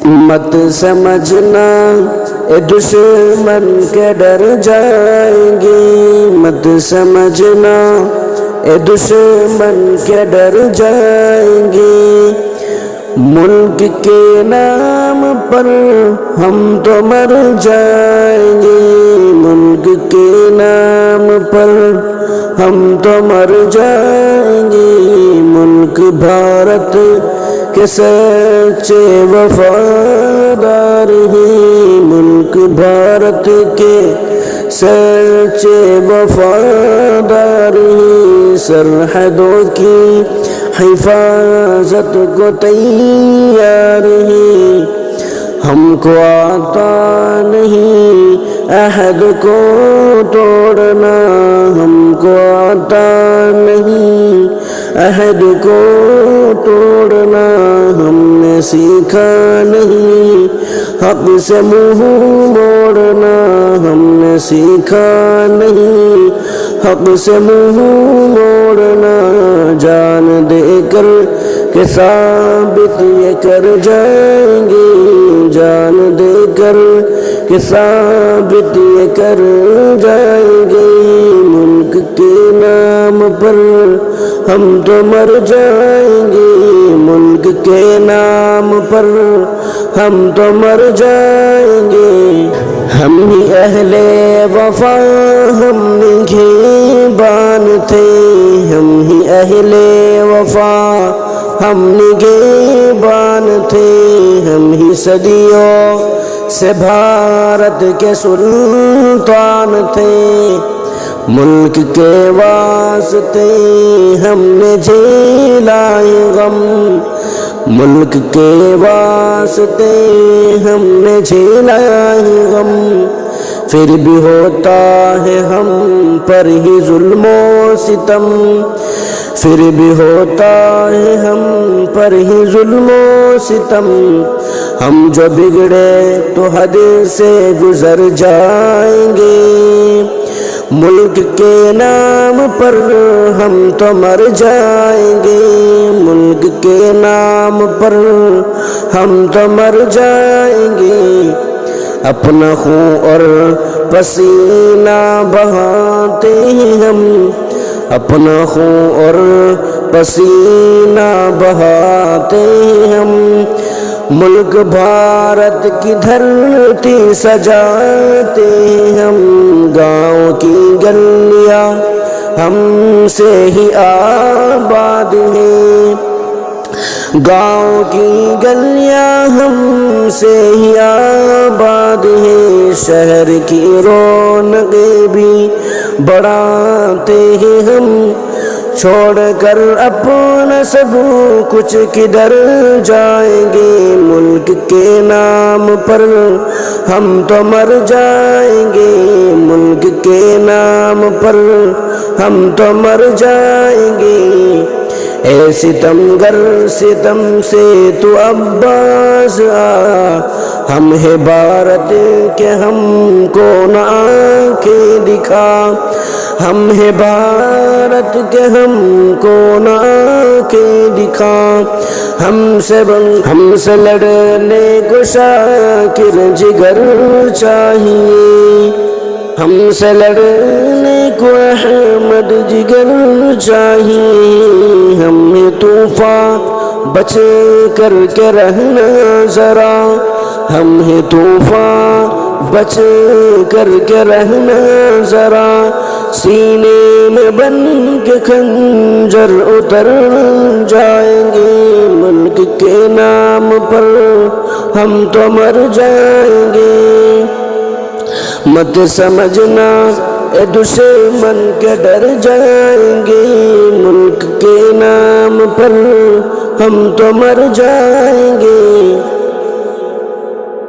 मत समझना ए दुश्मन के डर जाएंगे, मत समझना ए दुश्मन के डर जाएंगे। मुल्क के नाम पर हम तो मर जाएंगे, मुल्क के नाम पर हम तो मर जाएंगे। मुल्क भारत के सच्चे वफादार हैं, मुल्क भारत के सच्चे वफादार हैं। सरहदों की हिफाजत को तैयार हैं, हमको आता नहीं अहद को तोड़ना, हमको आता नहीं अहद को तोड़ना। हमने सीखा नहीं हक से मुंह मोड़ना, हमने सीखा नहीं हक से मुंह मोड़ना। जान देकर के साबित ये कर जाएंगे, जान देकर के साबित ये कर जाएंगे। मुल्क के नाम पर हम तो मर जाएंगे, मुल्क के नाम पर हम तो मर जाएंगे। हम ही अहले वफा हम निगहबान थे, हम ही अहले वफा हम निगहबान थे। हम ही सदियों से भारत के सुल्तान थे, मुल्क के वास्ते हमने झेला ये गम, मुल्क के वास्ते हमने झेला ये गम। फिर भी होता है हम पर ही जुल्मो सितम, फिर भी होता है हम पर ही जुल्मो सितम। हम जो बिगड़े तो हद से गुजर जाएंगे, मुल्क के नाम पर हम तो मर जाएंगे, मुल्क के नाम पर हम तो मर जाएंगे। अपना खून और पसीना बहाते हम, अपना खून और पसीना बहाते हम। मुल्क भारत की धरती सजाते हम, गाँव की गलियाँ हमसे ही आबाद हैं, गाँव की गलियाँ हमसे ही आबाद हैं। शहर की रौनकें भी बढ़ाते हैं हम, छोड़ कर अपना सब कुछ किधर जाएंगे। मुल्क के नाम पर हम तो मर जाएंगे, मुल्क के नाम पर हम तो मर जाएंगे। ए सितमगर सितम से तू अब्बास आ, हम है भारत के हमको न आंखें दिखा, हम है भारत के हमको न आंखें दिखा। हमसे लड़ने को शाकिर जिगर चाहिए, हमसे लड़ने को अहमद जिगर चाहिए। हमें तूफान बचे करके रहना जरा, हमें तूफान बचे करके रहना जरा। सीने में बन के खंजर उतर जाएंगे, मुल्क के नाम पर हम तो मर जाएंगे। मत समझना ए दुश्मन के डर जाएंगे, मुल्क के नाम पर हम तो मर जाएंगे।